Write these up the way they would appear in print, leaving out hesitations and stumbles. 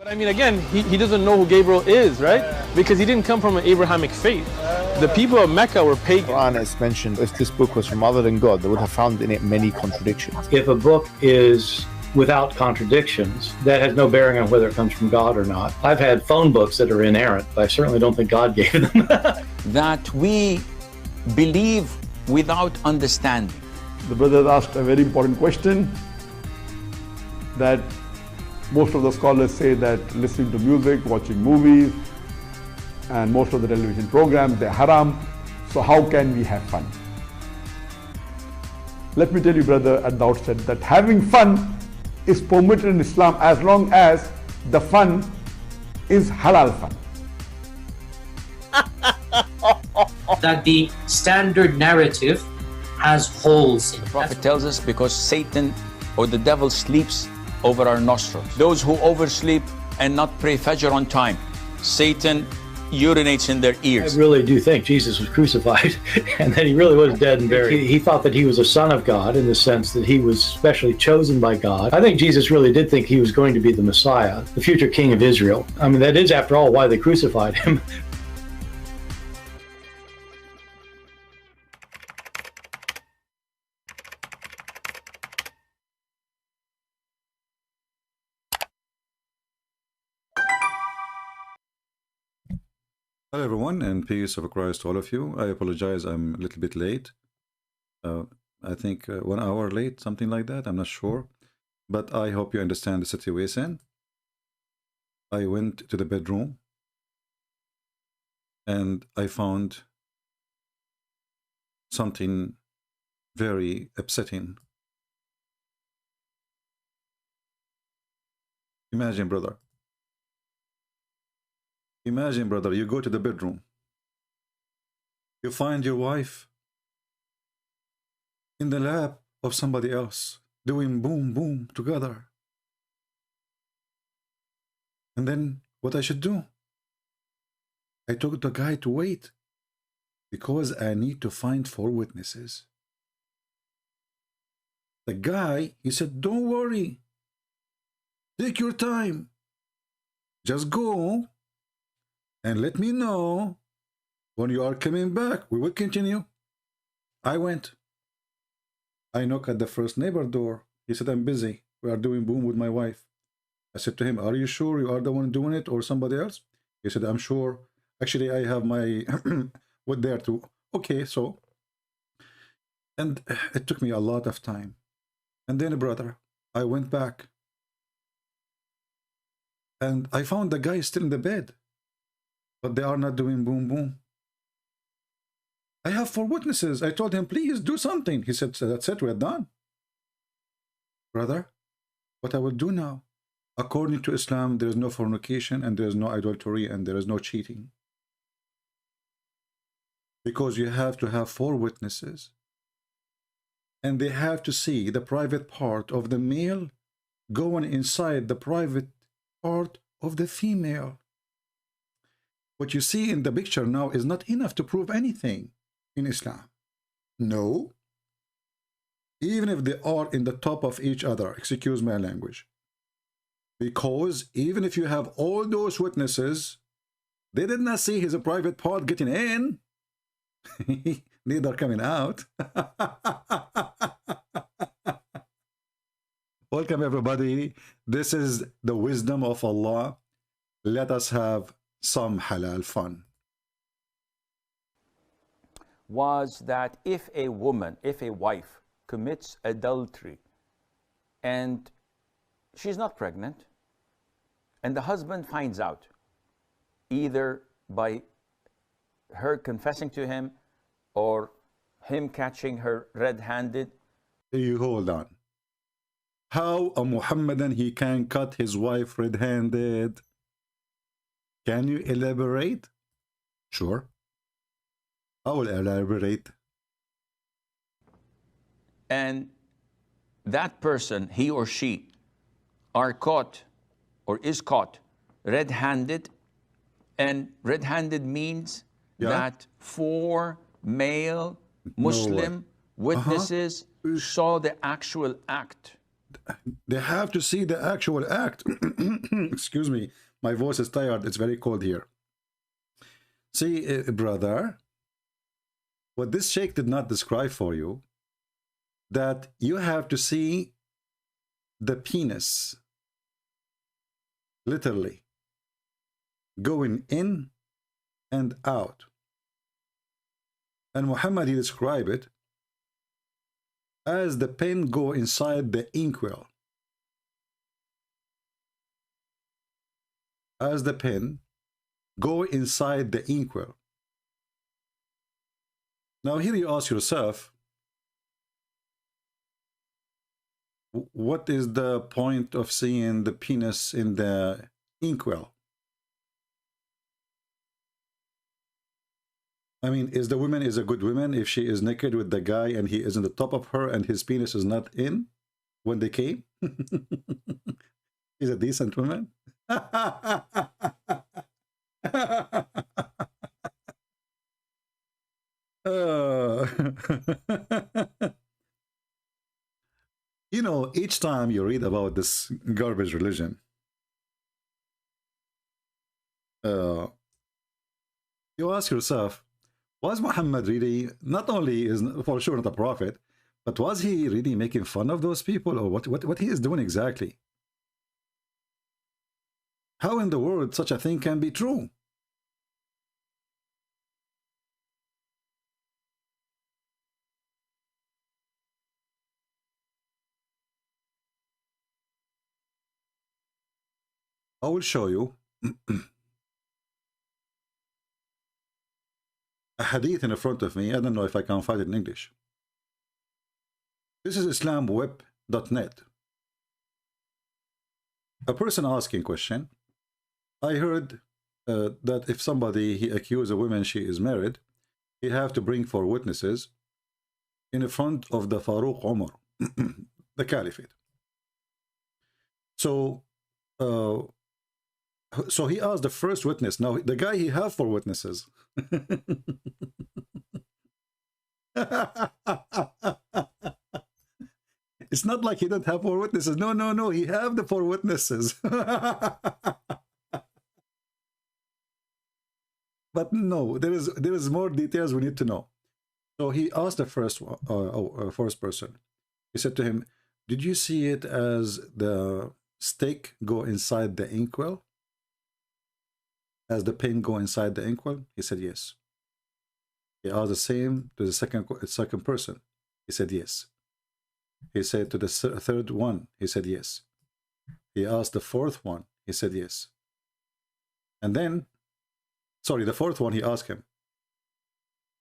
But I mean, again, he doesn't know who Gabriel is, right? Because he didn't come from an Abrahamic faith. The people of Mecca were pagan. Quran is mentioned, if this book was from other than God, they would have found in it many contradictions. If a book is without contradictions, that has no bearing on whether it comes from God or not. I've had phone books that are inerrant, but I certainly don't think God gave them. That we believe without understanding. The brother asked a very important question, that most of the scholars say that listening to music, watching movies, and most of the television programs, they're haram. So how can we have fun? Let me tell you, brother, at the outset that having fun is permitted in Islam as long as the fun is halal fun. That the standard narrative has holes in it. The Prophet tells us because Satan or the devil sleeps over our nostrils. Those who oversleep and not pray Fajr on time, Satan urinates in their ears. I really do think Jesus was crucified and that he really was dead and buried. He thought that he was a son of God in the sense that he was specially chosen by God. I think Jesus really did think he was going to be the Messiah, the future king of Israel. I mean, that is, after all, why they crucified him. Hello everyone, and peace of Christ to all of you. I apologize, I'm a little bit late. I think 1 hour late, something like that, I'm not sure. But I hope you understand the situation. I went to the bedroom and I found something very upsetting. Imagine, brother, you go to the bedroom, you find your wife in the lap of somebody else, doing boom, boom together. And then what I should do? I told the guy to wait because I need to find 4 witnesses. The guy, he said, don't worry, take your time, just go and let me know when you are coming back. We will continue. I went. I knocked at the first neighbor door. He said, I'm busy. We are doing boom with my wife. I said to him, are you sure you are the one doing it or somebody else? He said, I'm sure. Actually, I have my wood there too. Okay, so. And it took me a lot of time. And then, brother, I went back. And I found the guy still in the bed. But they are not doing boom, boom. I have 4 witnesses. I told him, please do something. He said, that's it, we're done. Brother, what I will do now, according to Islam, there is no fornication and there is no adultery and there is no cheating. Because you have to have 4 witnesses. And they have to see the private part of the male going inside the private part of the female. What you see in the picture now is not enough to prove anything in Islam. No. Even if they are in the top of each other, excuse my language. Because even if you have all those witnesses, they did not see his private part getting in. Neither coming out. Welcome everybody. This is the wisdom of Allah. Let us have some halal fun. Was that if a woman, if a wife commits adultery and she's not pregnant and the husband finds out, either by her confessing to him or him catching her red-handed. You hold on. How a Muhammadan he can cut his wife red-handed? Can you elaborate? Sure. I will elaborate. And that person, he or she, are caught or is caught red-handed. And red-handed means that 4 male Muslim witnesses saw the actual act. They have to see the actual act. Excuse me, my voice is tired. It's very cold here. See, brother, what this sheikh did not describe for you, that you have to see the penis literally going in and out. And Muhammad, he described it as the pen go inside the inkwell. As the pen go inside the inkwell. Now here you ask yourself, what is the point of seeing the penis in the inkwell? I mean, is the woman is a good woman if she is naked with the guy and he is on the top of her and his penis is not in when they came? Is a decent woman? You know, each time you read about this garbage religion, you ask yourself, was Muhammad really, not only is for sure not a prophet, but was he really making fun of those people, or what he is doing exactly? How in the world such a thing can be true? I will show you a hadith in front of me. I don't know if I can find it in English. This is islamweb.net. A person asking question. I heard that if somebody he accused a woman she is married, he have to bring 4 witnesses in front of the Farouk Umar, the Caliphate. So he asked the first witness. Now the guy he have 4 witnesses. It's not like he don't have 4 witnesses. No, he have the 4 witnesses. But no, there is more details we need to know. So he asked the first person. He said to him, "Did you see it as the stake go inside the inkwell? As the pin go inside the inkwell?" He said yes. He asked the same to the second person. He said yes. He said to the third one. He said yes. He asked the fourth one. He said yes. And then, sorry, the fourth one, he asked him.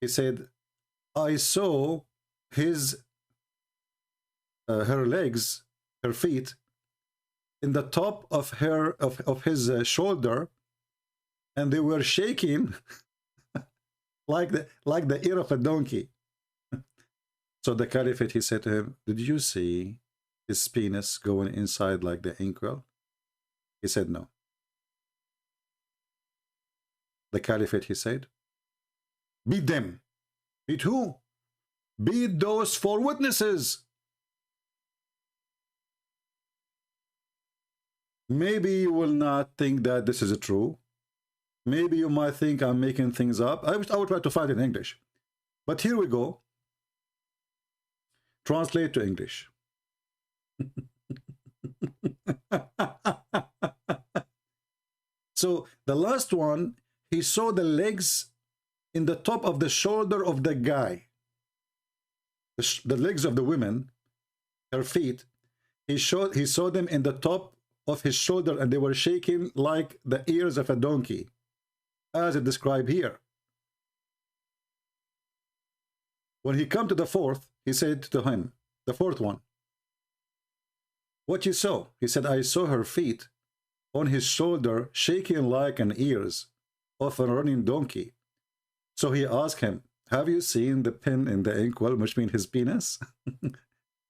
He said, "I saw his her legs, her feet, in the top of his shoulder, and they were shaking like the ear of a donkey." So the Caliphate, he said to him, "Did you see his penis going inside like the inkwell?" He said no. The Caliphate, he said, "Beat them." Beat who? Beat those 4 witnesses. Maybe you will not think that this is true. Maybe you might think I'm making things up. I will try to find it in English. But here we go. Translate to English. So the last one, he saw the legs in the top of the shoulder of the guy. The legs of the woman, her feet, he saw them in the top of his shoulder, and they were shaking like the ears of a donkey, as it described here. When he come to the fourth, he said to him, the fourth one, "What you saw?" He said, "I saw her feet on his shoulder shaking like an ears of a running donkey." So he asked him, "Have you seen the pin in the inkwell," which means his penis?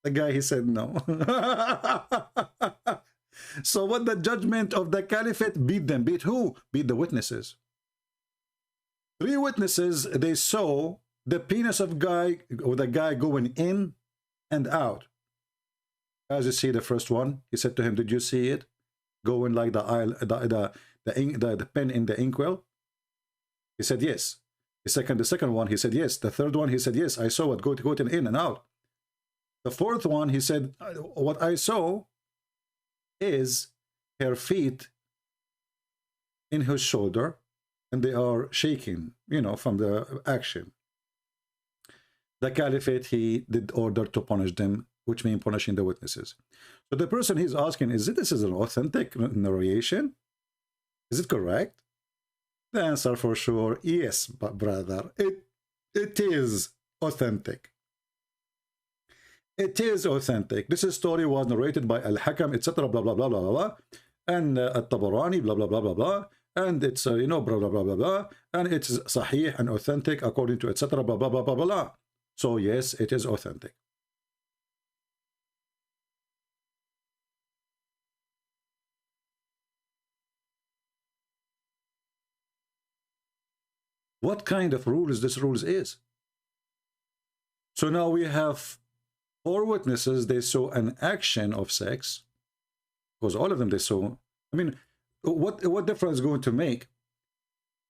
The guy, he said no. So what the judgment of the Caliphate? Beat them. Beat who? Beat the witnesses. 3 witnesses, they saw the penis of the guy going in and out. As you see the first one, he said to him, did you see it? Going like the pen in the inkwell? He said, yes. The second one, he said, yes. The third one, he said, yes, I saw it going in and out. The fourth one, he said, what I saw is her feet in his shoulder, and they are shaking, you know, from the action. The caliphate, he did order to punish them, which means punishing the witnesses. So the person he's asking, this is an authentic narration? Is it correct? The answer for sure, yes, but brother, it is authentic. It is authentic. This story was narrated by Al-Hakam, etc., blah, blah, blah, blah, blah, blah, and At-Tabarani, blah, blah, blah, blah, blah, and it's, you know, blah, blah, blah, blah, blah, and it's sahih and authentic according to, etc., blah, blah, blah, blah, blah, blah. So, yes, it is authentic. What kind of rules this rules is? So now we have 4 witnesses, they saw an action of sex, because all of them they saw. I mean, what difference is going to make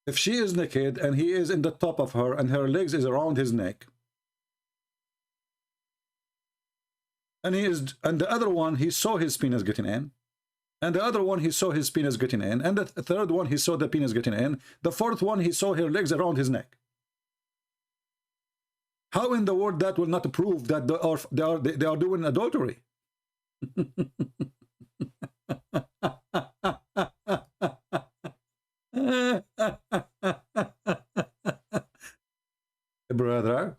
if she is naked and he is in the top of her and her legs is around his neck, and the other one, he saw his penis getting in, and the other one, he saw his penis getting in, and the third one, he saw the penis getting in, the fourth one, he saw her legs around his neck. How in the world that will not prove that they are doing adultery? Brother,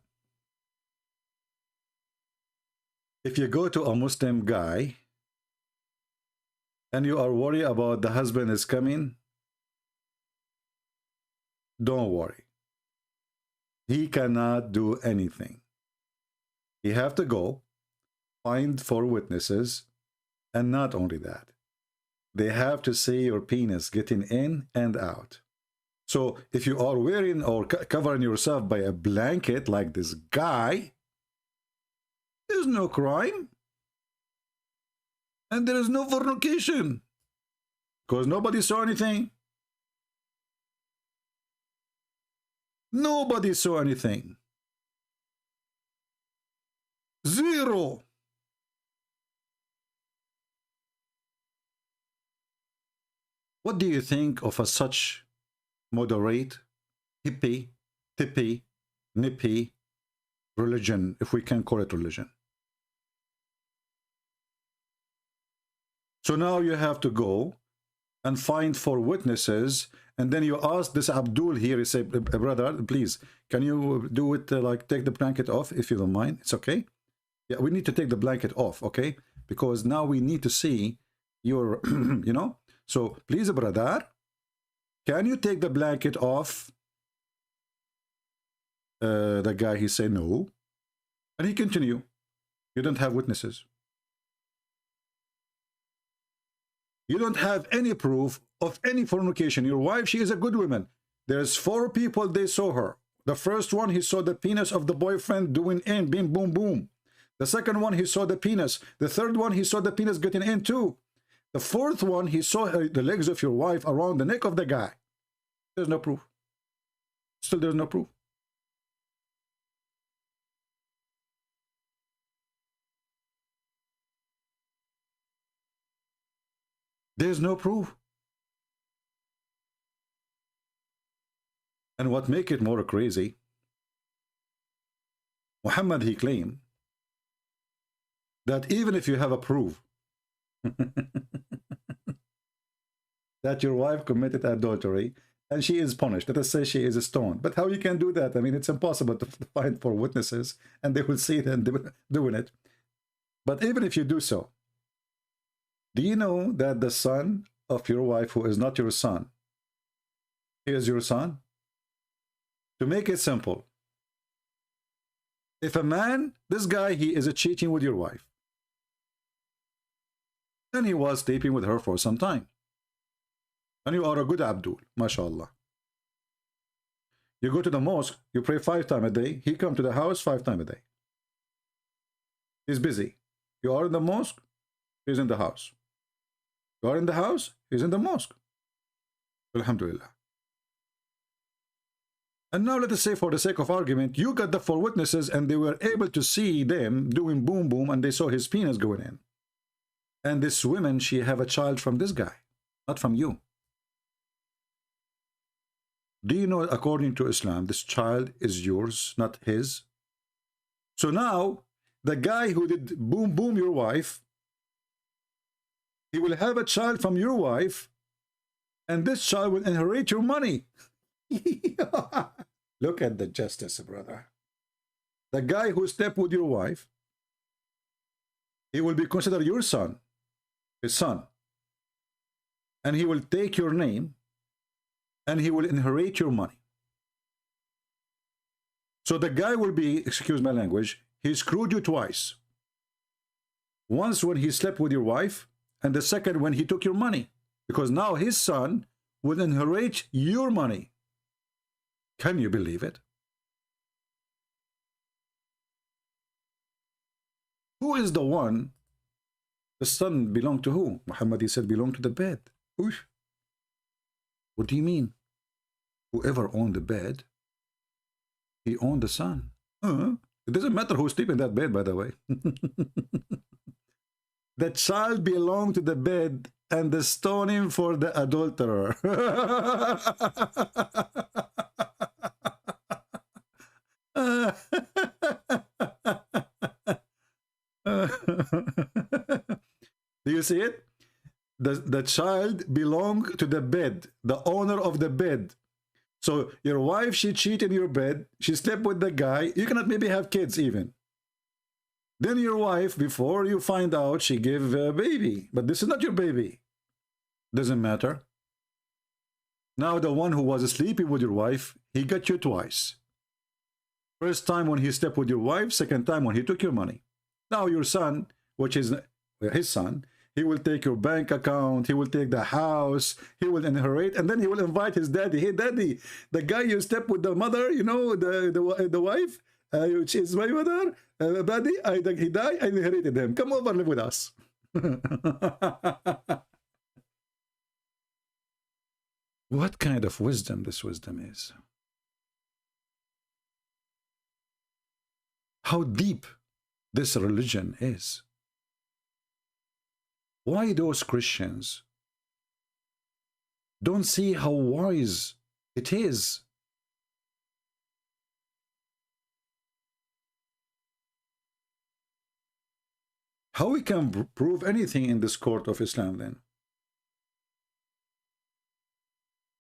if you go to a Muslim guy and you are worried about the husband is coming, don't worry. He cannot do anything. You have to go find 4 witnesses, and not only that, they have to see your penis getting in and out. So if you are wearing or covering yourself by a blanket like this guy, there's no crime. And there is no fornication, because nobody saw anything. Nobody saw anything. Zero. What do you think of a such moderate, hippie, tippy, nippy religion, if we can call it religion? So now you have to go and find 4 witnesses, and then you ask this Abdul here, you say, brother, please, can you do it, like take the blanket off, if you don't mind? It's okay? Yeah, we need to take the blanket off, okay? Because now we need to see your, you know? So, please, brother, can you take the blanket off? The guy, he said, no. And he continued, you don't have witnesses. You don't have any proof of any fornication. Your wife, she is a good woman. There's 4 people, they saw her. The first one, he saw the penis of the boyfriend doing in, bing, boom, boom. The second one, he saw the penis. The third one, he saw the penis getting in too. The fourth one, he saw the legs of your wife around the neck of the guy. There's no proof. Still, there's no proof. There's no proof. And what make it more crazy, Muhammad, he claimed that even if you have a proof that your wife committed adultery and she is punished, let us say she is stoned, but how you can do that? I mean, it's impossible to find 4 witnesses and they will see it and doing it. But even if you do so, do you know that the son of your wife, who is not your son, he is your son? To make it simple, if a man, this guy, he is cheating with your wife, and he was sleeping with her for some time, and you are a good Abdul, mashallah. You go to the mosque, you pray 5 times a day, he come to the house 5 times a day. He's busy. You are in the mosque, he's in the house. You are in the house, he's in the mosque. Alhamdulillah. And now let us say, for the sake of argument, you got the 4 witnesses and they were able to see them doing boom boom and they saw his penis going in. And this woman, she have a child from this guy, not from you. Do you know, according to Islam, this child is yours, not his? So now, the guy who did boom boom your wife, he will have a child from your wife, and this child will inherit your money. Look at the justice, brother. The guy who slept with your wife, he will be considered your son, his son. And he will take your name, and he will inherit your money. So the guy will be, excuse my language, he screwed you twice. Once when he slept with your wife, and the second when he took your money. Because now his son will inherit your money. Can you believe it? Who is the one? The son belonged to who? Muhammad, he said, belonged to the bed. Oosh. What do you mean? Whoever owned the bed, he owned the son. It doesn't matter who sleeps in that bed, by the way. The child belonged to the bed, and the stoning for the adulterer. Do you see it? The child belonged to the bed, the owner of the bed. So your wife, she cheated in your bed, she slept with the guy, you cannot maybe have kids even. Then your wife, before you find out, she gave a baby. But this is not your baby. Doesn't matter. Now the one who was sleeping with your wife, he got you twice. First time when he slept with your wife, second time when he took your money. Now your son, which is his son, he will take your bank account, he will take the house, he will inherit, and then he will invite his daddy. Hey, daddy, the guy you slept with the mother, you know, the wife, which is my mother, daddy, he died, I inherited him. Come over, live with us. What kind of wisdom this wisdom is? How deep this religion is. Why those Christians don't see how wise it is? How we can prove anything in this court of Islam then?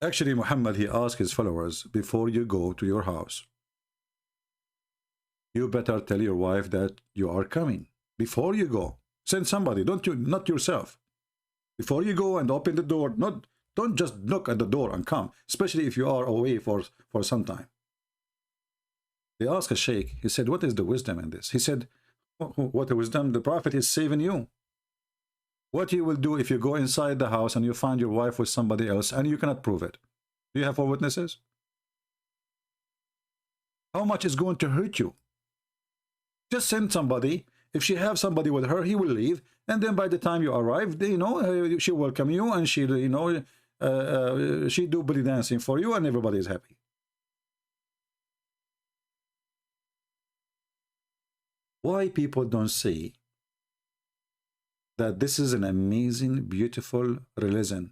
Actually, Muhammad, he asked his followers, before you go to your house, you better tell your wife that you are coming. Before you go, send somebody, not yourself. Before you go and open the door, don't just knock at the door and come, especially if you are away for some time. They asked a sheikh, he said, what is the wisdom in this? He said, what the wisdom? The Prophet is saving you. What you will do if you go inside the house and you find your wife with somebody else and you cannot prove it? Do you have 4 witnesses? How much is going to hurt you? Just send somebody. If she have somebody with her, he will leave, and then by the time you arrive, you know, she welcome you, and she, you know, she do belly dancing for you, and everybody is happy. Why people don't see that this is an amazing, beautiful religion?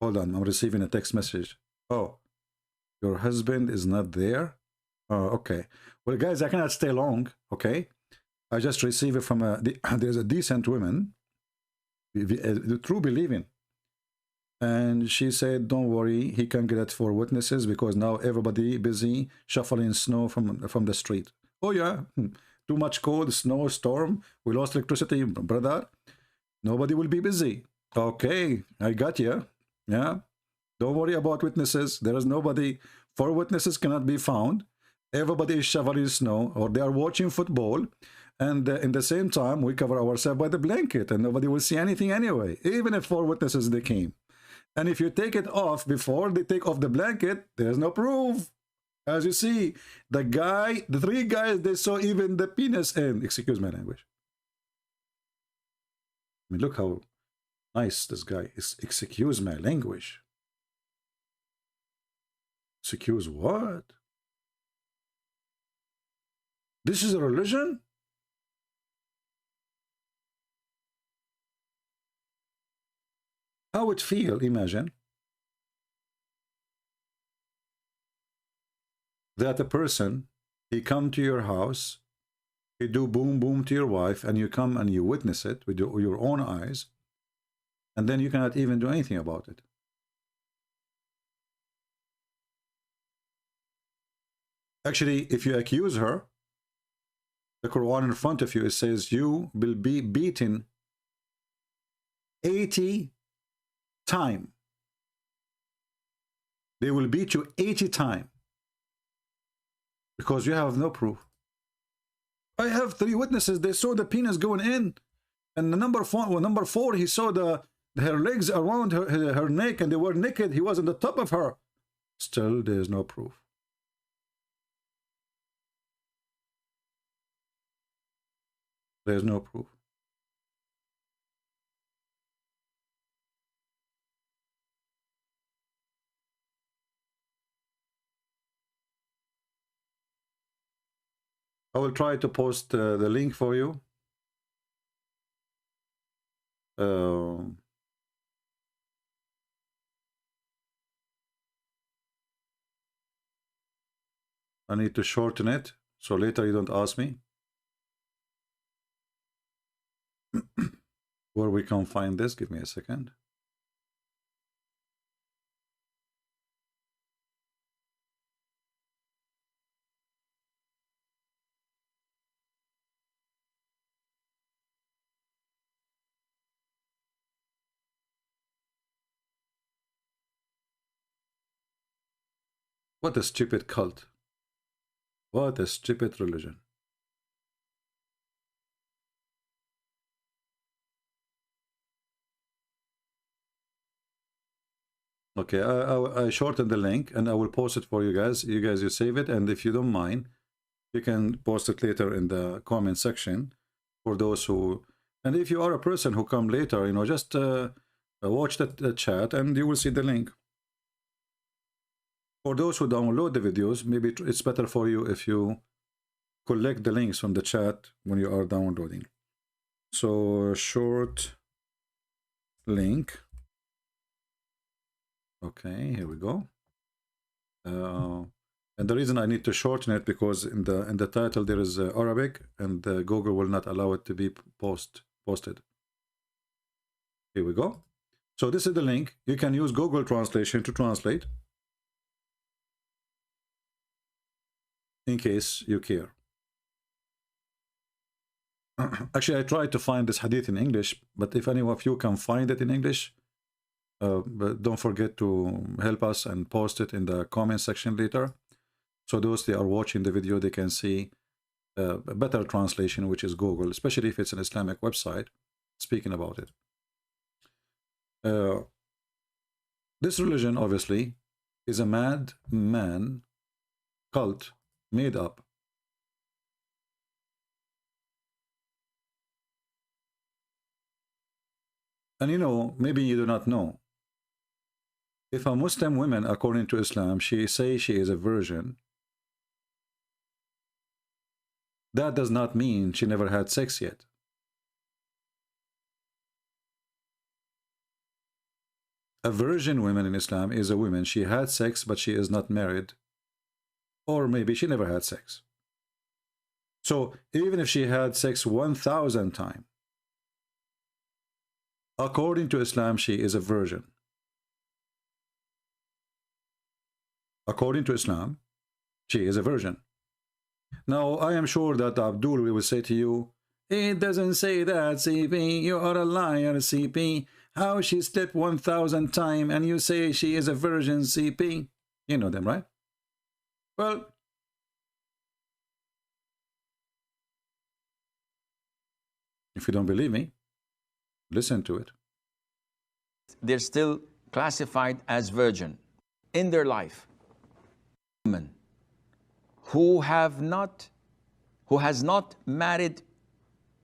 Hold on, I'm receiving a text message. Oh, your husband is not there? Oh, okay. Well, guys, I cannot stay long, okay? I just received it from there's a decent woman, the true believing. And she said, don't worry, he can get 4 witnesses because now everybody busy shuffling snow from the street. Oh, yeah, too much cold, snow, storm, we lost electricity, brother. Nobody will be busy. Okay, I got you. Yeah, don't worry about witnesses. There is nobody. 4 witnesses cannot be found. Everybody is shoveling snow, or they are watching football, and in the same time we cover ourselves by the blanket and nobody will see anything anyway, even if 4 witnesses they came. And if you take it off before they take off the blanket, there's no proof. As you see, the three guys, they saw even the penis end. Excuse my language. I mean, look how nice this guy is. Excuse my language. Excuse what? This is a religion? How would feel, imagine, that a person, he come to your house, he do boom boom to your wife, and you come and you witness it with your own eyes, and then you cannot even do anything about it. Actually, if you accuse her, the Quran in front of you, it says you will be beaten 80 times. They will beat you 80 times because you have no proof. I have 3 witnesses. They saw the penis going in, and the number 4, he saw her legs around her neck, and they were naked. He was on the top of her. Still, there is no proof. There is no proof. I will try to post the link for you. I need to shorten it, so later you don't ask me where we can find this. Give me a second. What a stupid cult. What a stupid religion. Okay, I shortened the link and I will post it for you guys. You save it, and if you don't mind, you can post it later in the comment section for those who, and if you are a person who come later, you know, just watch the chat and you will see the link. For those who download the videos, maybe it's better for you if you collect the links from the chat when you are downloading. So short link. Okay, here we go. And the reason I need to shorten it because in the title there is Arabic, and Google will not allow it to be posted. Here we go. So this is the link. You can use Google Translation to translate, in case you care. Actually, I tried to find this hadith in English, but if any of you can find it in English, but don't forget to help us and post it in the comment section later, so those that are watching the video, they can see a better translation, which is Google, especially if it's an Islamic website speaking about it. This religion, obviously, is a madman cult made up. And you know, maybe you do not know, if a Muslim woman, according to Islam, she says she is a virgin, that does not mean she never had sex yet. A virgin woman in Islam is a woman, she had sex, but she is not married, or maybe she never had sex. So even if she had sex 1,000 times, according to Islam, she is a virgin. According to Islam, she is a virgin. Now, I am sure that Abdul will say to you, it doesn't say that, CP. You are a liar, CP. How she slept 1,000 times and you say she is a virgin, CP? You know them, right? Well, if you don't believe me, listen to it. They're still classified as virgin in their life. Women who has not married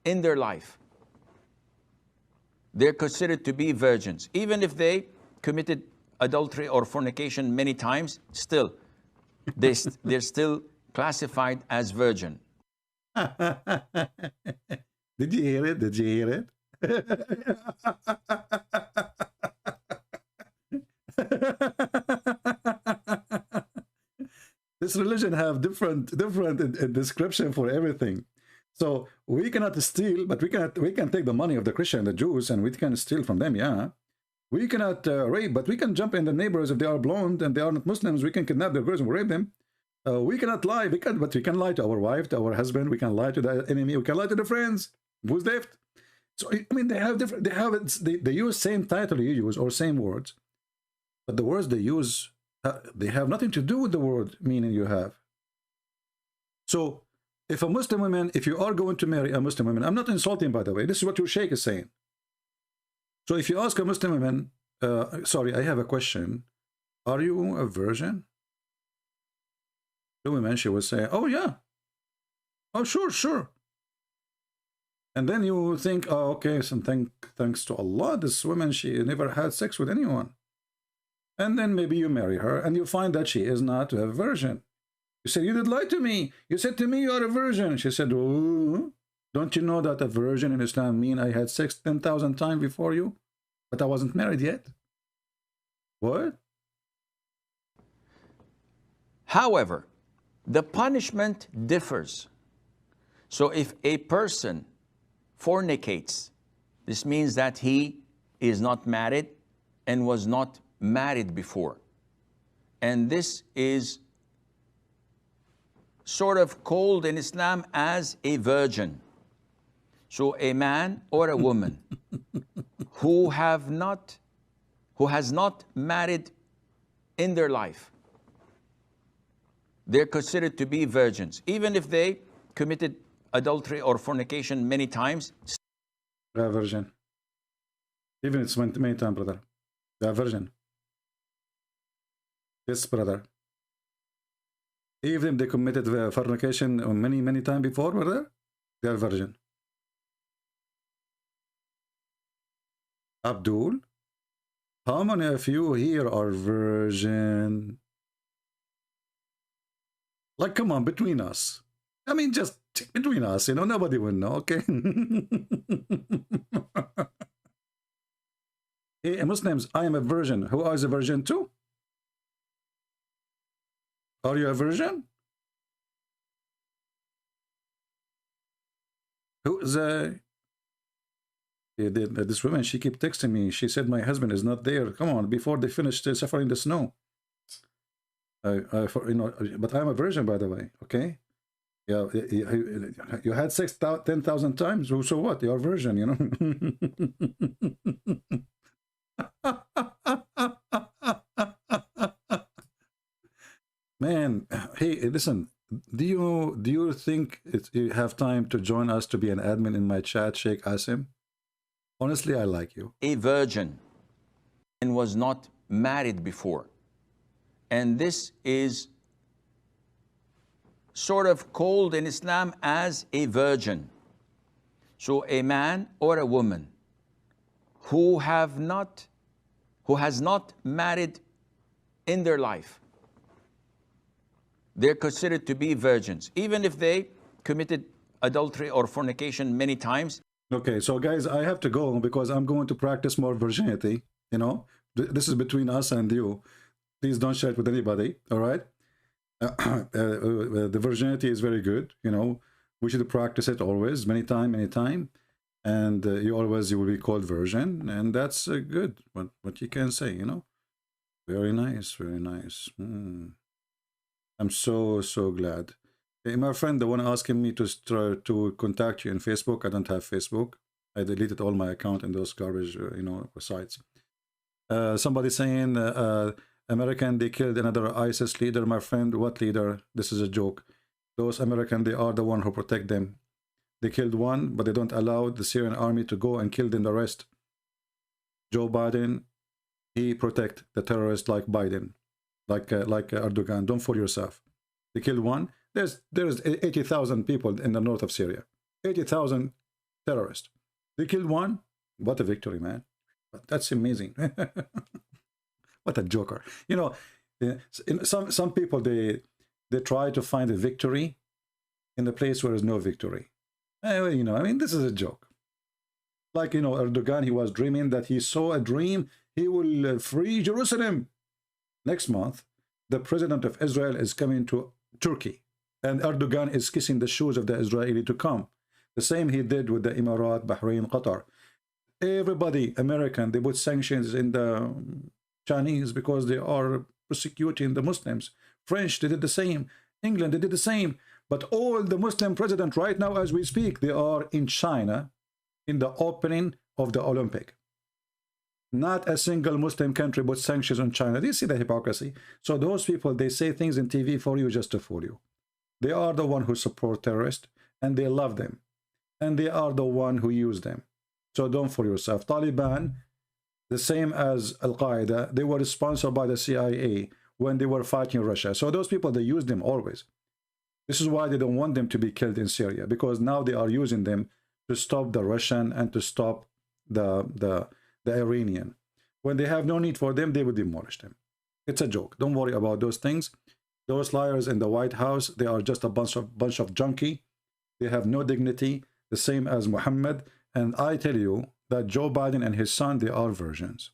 in their life. They're considered to be virgins. Even if they committed adultery or fornication many times, still, they're still classified as virgin. Did you hear it? Did you hear it? This religion have different description for everything. So we cannot steal, but we can take the money of the Christian, the Jews, and we can steal from them. Yeah, we cannot rape, but we can jump in the neighbors if they are blonde and they are not Muslims. We can kidnap their girls and rape them. We cannot lie, but we can lie to our wife, to our husband. We can lie to the enemy. We can lie to the friends. Who's left? So I mean, they have different. They use same title you use or same words, but the words they use they have nothing to do with the word meaning you have. So if a Muslim woman, if you are going to marry a Muslim woman, I'm not insulting, by the way. This is what your sheikh is saying. So if you ask a Muslim woman, sorry, I have a question. Are you a virgin? The woman, she will say, oh yeah. Oh, sure, sure. And then you think, oh, okay, so thanks to Allah, this woman, she never had sex with anyone. And then maybe you marry her and you find that she is not a virgin. You say, you did lie to me. You said to me you are a virgin. She said, oh, don't you know that a virgin in Islam mean I had sex 10,000 times before you, but I wasn't married yet? What? However, the punishment differs. So if a person fornicates, this means that he is not married and was not married before. And this is sort of called in Islam as a virgin. So a man or a woman who has not married in their life, they're considered to be virgins. Even if they committed adultery or fornication many times. They are virgin. Even it's many times, brother. They are virgin. Yes, brother. Even if they committed fornication many times before, brother, they are virgin. Abdul, how many of you here are virgin? Like, come on, between us. I mean, just between us, you know, nobody will know, okay? Hey, Muslims, I am a virgin. Who is a virgin too? Are you a virgin? Who is a... This woman, she kept texting me. She said, my husband is not there. Come on, before they finished suffering the snow. You know, but I'm a virgin, by the way, okay? Yeah, you had sex 10,000 times. So what? You're a virgin, you know? Man, hey, listen. Do you think you have time to join us to be an admin in my chat, Sheikh Asim? Honestly, I like you. A virgin and was not married before. And this is sort of called in Islam as a virgin. So a man or a woman who has not married in their life, they're considered to be virgins, even if they committed adultery or fornication many times. Okay, so guys, I have to go because I'm going to practice more virginity, you know. This is between us and you. Please don't share it with anybody, all right? The virginity is very good, you know. We should practice it always, many time. And you will be called virgin, and that's good. What you can say, you know. Very nice, very nice. I'm so glad. Hey, my friend, the one asking me to contact you in Facebook, I don't have Facebook. I deleted all my account in those garbage, you know, sites. Somebody saying, American, they killed another ISIS leader. My friend, what leader? This is a joke. Those Americans, they are the one who protect them. They killed one, but they don't allow the Syrian army to go and kill them the rest. Joe Biden, he protect the terrorists like Biden, like Erdogan. Don't fool yourself. They killed one, There's 80,000 people in the north of Syria. 80,000 terrorists. They killed one. What a victory, man. That's amazing. What a joker. You know, some people, they try to find a victory in the place where there's no victory. You know, I mean, this is a joke. Like, you know, Erdogan, he was dreaming that he saw a dream. He will free Jerusalem. Next month, the president of Israel is coming to Turkey. And Erdogan is kissing the shoes of the Israeli to come. The same he did with the Emirat, Bahrain, Qatar. Everybody, American, they put sanctions in the Chinese because they are persecuting the Muslims. French, they did the same. England, they did the same. But all the Muslim presidents right now, as we speak, they are in China in the opening of the Olympic. Not a single Muslim country put sanctions on China. Do you see the hypocrisy? So those people, they say things in TV for you just to fool you. They are the one who support terrorists, and they love them. And they are the one who use them. So don't fool yourself. Taliban, the same as Al-Qaeda, they were sponsored by the CIA when they were fighting Russia. So those people, they use them always. This is why they don't want them to be killed in Syria, because now they are using them to stop the Russian and to stop the Iranian. When they have no need for them, they will demolish them. It's a joke. Don't worry about those things. Those liars in the White House, they are just a bunch of junkie. They have no dignity, the same as Muhammad. And I tell you that Joe Biden and his son, they are virgins.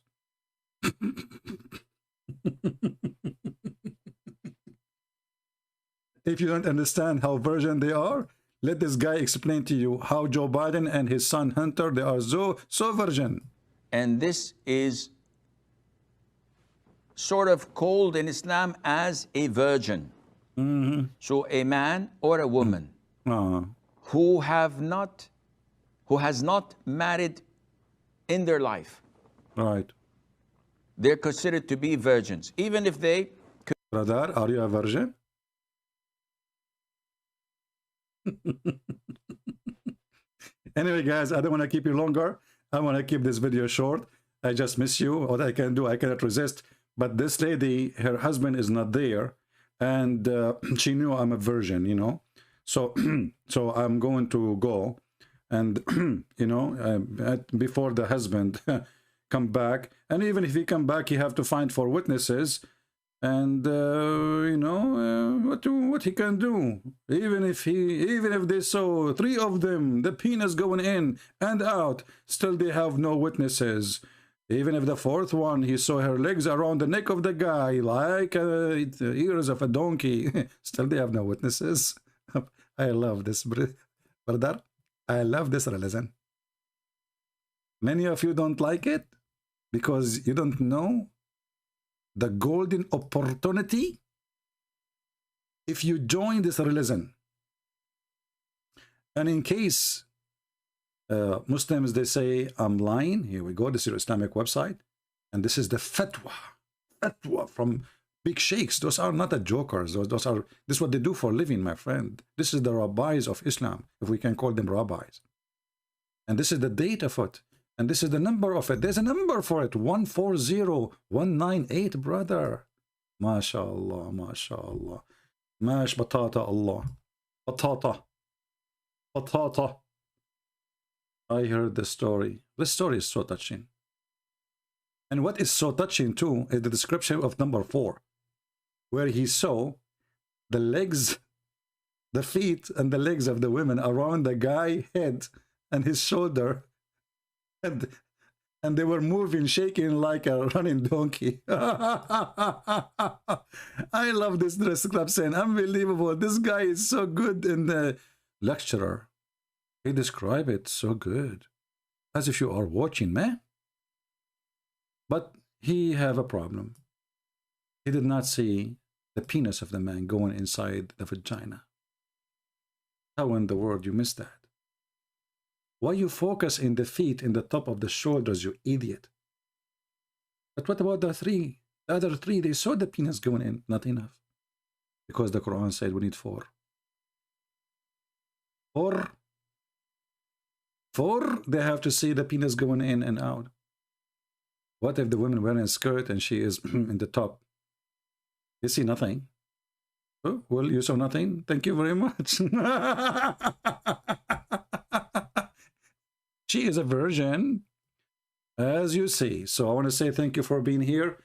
If you don't understand how virgin they are, let this guy explain to you how Joe Biden and his son Hunter, they are so virgin. And this is sort of called in Islam as a virgin. Mm-hmm. So a man or a woman who has not married in their life. Right. They're considered to be virgins, even if they... Brother, are you a virgin? Anyway, guys, I don't want to keep you longer. I want to keep this video short. I just miss you. What I can do, I cannot resist. But this lady, her husband is not there, and she knew I'm a virgin, you know. So, so I'm going to go, and you know, before the husband come back, and even if he come back, he have to find 4 witnesses, and you know what he can do. Even if they saw 3 of them, the penis going in and out, still they have no witnesses. Even if the 4th one, he saw her legs around the neck of the guy like ears of a donkey, still they have no witnesses. I love this, brother. I love this religion. Many of you don't like it because you don't know the golden opportunity if you join this religion. And in case Muslims, they say I'm lying, here we go, this is your Islamic website, and this is the fatwa from big sheikhs. Those are not the jokers. This is what they do for a living, my friend. This is the rabbis of Islam, if we can call them rabbis. And this is the date of it. And this is the number of it. There's a number for it. 140198, brother. MashaAllah, MashaAllah. Mash batata Allah. Batata. Batata. I heard the story. This story is so touching. And what is so touching too is the description of number 4, where he saw the legs, the feet and the legs of the women around the guy's head and his shoulder. And they were moving, shaking like a running donkey. I love this description. Unbelievable. This guy is so good in the lecturer. He described it so good. As if you are watching, man. But he have a problem. He did not see the penis of the man going inside the vagina. How in the world you missed that? Why you focus in the feet, in the top of the shoulders, you idiot? But what about the 3? The other 3, they saw the penis going in. Not enough. Because the Quran said we need 4. 4, they have to see the penis going in and out. What if the woman wearing a skirt and she is in the top? You see nothing. Oh, well, you saw nothing. Thank you very much. She is a virgin, as you see. So I want to say thank you for being here.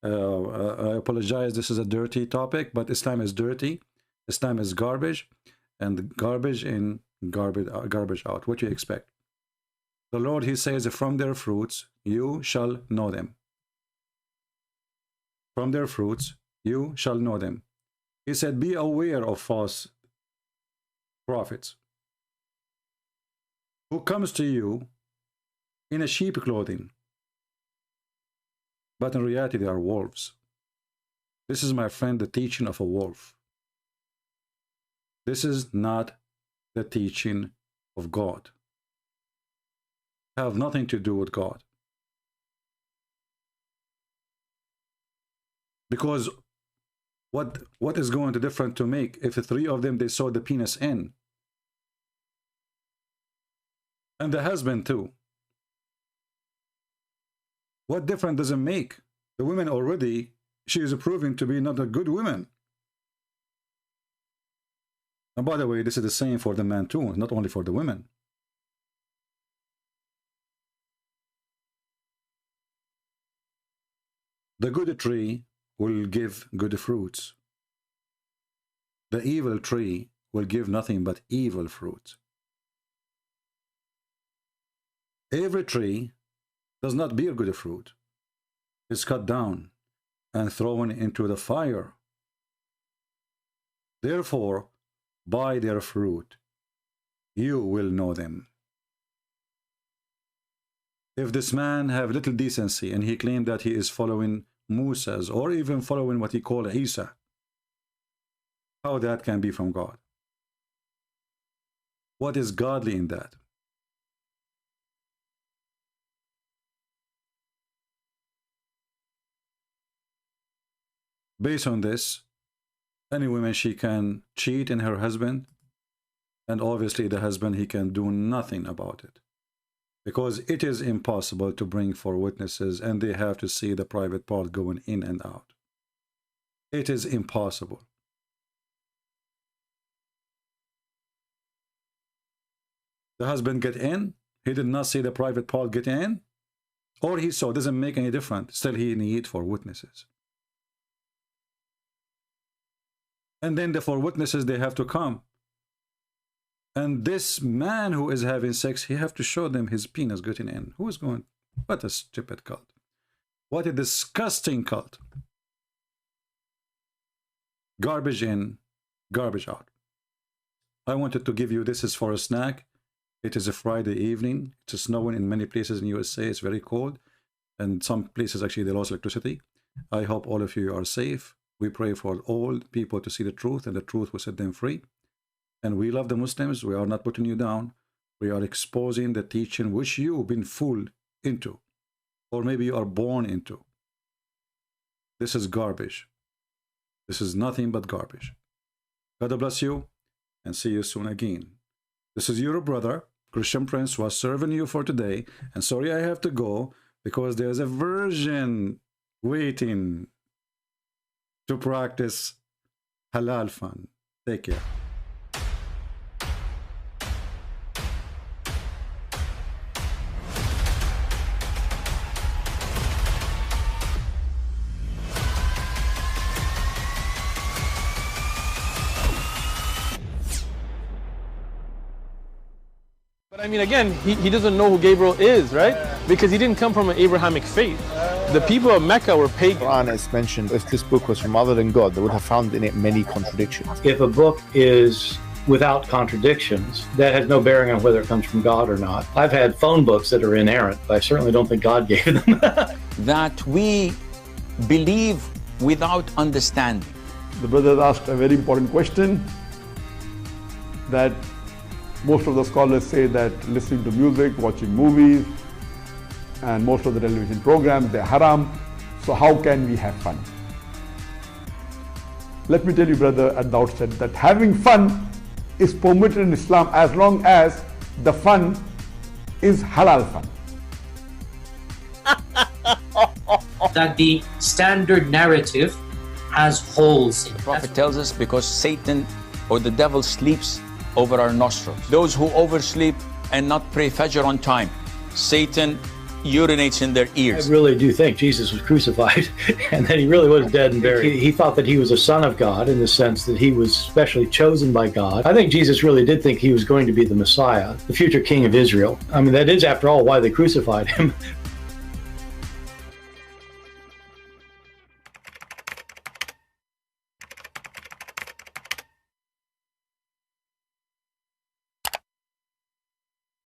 I apologize. This is a dirty topic, but Islam is dirty. Islam is garbage, and garbage in, garbage out. What do you expect? The Lord, he says, from their fruits you shall know them. From their fruits you shall know them. He said, be aware of false prophets who comes to you in a sheep clothing, but in reality they are wolves. This is, my friend, the teaching of a wolf. This is not the teaching of God. Have nothing to do with God. Because what is going to different to make if the three of them, they saw the penis in? And the husband too. What difference does it make? The woman already, she is proving to be not a good woman. And by the way, this is the same for the man too, not only for the women. The good tree will give good fruits. The evil tree will give nothing but evil fruit. Every tree does not bear good fruit. It's cut down and thrown into the fire. Therefore, by their fruit, you will know them. If this man have little decency and he claimed that he is following Musa's or even following what he called Isa, how that can be from God? What is godly in that? Based on this, any woman, she can cheat in her husband, and obviously the husband, he can do nothing about it, because it is impossible to bring for witnesses, and they have to see the private part going in and out. It is impossible. The husband get in, he did not see the private part get in, or he saw, doesn't make any difference. Still he need for witnesses. And then the four witnesses, they have to come. And this man who is having sex, he have to show them his penis getting in. Who is going? What a stupid cult. What a disgusting cult. Garbage in, garbage out. I wanted to give you, this is for a snack. It is a Friday evening. It's snowing in many places in USA. It's very cold. And some places actually they lost electricity. I hope all of you are safe. We pray for all people to see the truth, and the truth will set them free. And we love the Muslims. We are not putting you down. We are exposing the teaching which you've been fooled into, or maybe you are born into. This is garbage. This is nothing but garbage. God bless you, and see you soon again. This is your brother, Christian Prince, who was serving you for today. And sorry I have to go, because there's a virgin waiting to practice halal fun. Take care. But I mean, again, he doesn't know who Gabriel is, right? Because he didn't come from an Abrahamic faith. The people of Mecca were pagan. Quran is mentioned. If this book was from other than God, they would have found in it many contradictions. If a book is without contradictions, that has no bearing on whether it comes from God or not. I've had phone books that are inerrant, but I certainly don't think God gave them. That we believe without understanding. The brother asked a very important question, that most of the scholars say that listening to music, watching movies, and most of the television programs, they're haram. So how can we have fun? Let me tell you, brother, at the outset, that having fun is permitted in Islam as long as the fun is halal fun. That the standard narrative has holes in it. The Prophet tells us because Satan or the devil sleeps over our nostrils. Those who oversleep and not pray Fajr on time, Satan urinates in their ears. I really do think Jesus was crucified and that he really was dead and buried. He thought that he was a son of God in the sense that he was specially chosen by God. I think Jesus really did think he was going to be the Messiah, the future king of Israel. I mean, that is, after all, why they crucified him.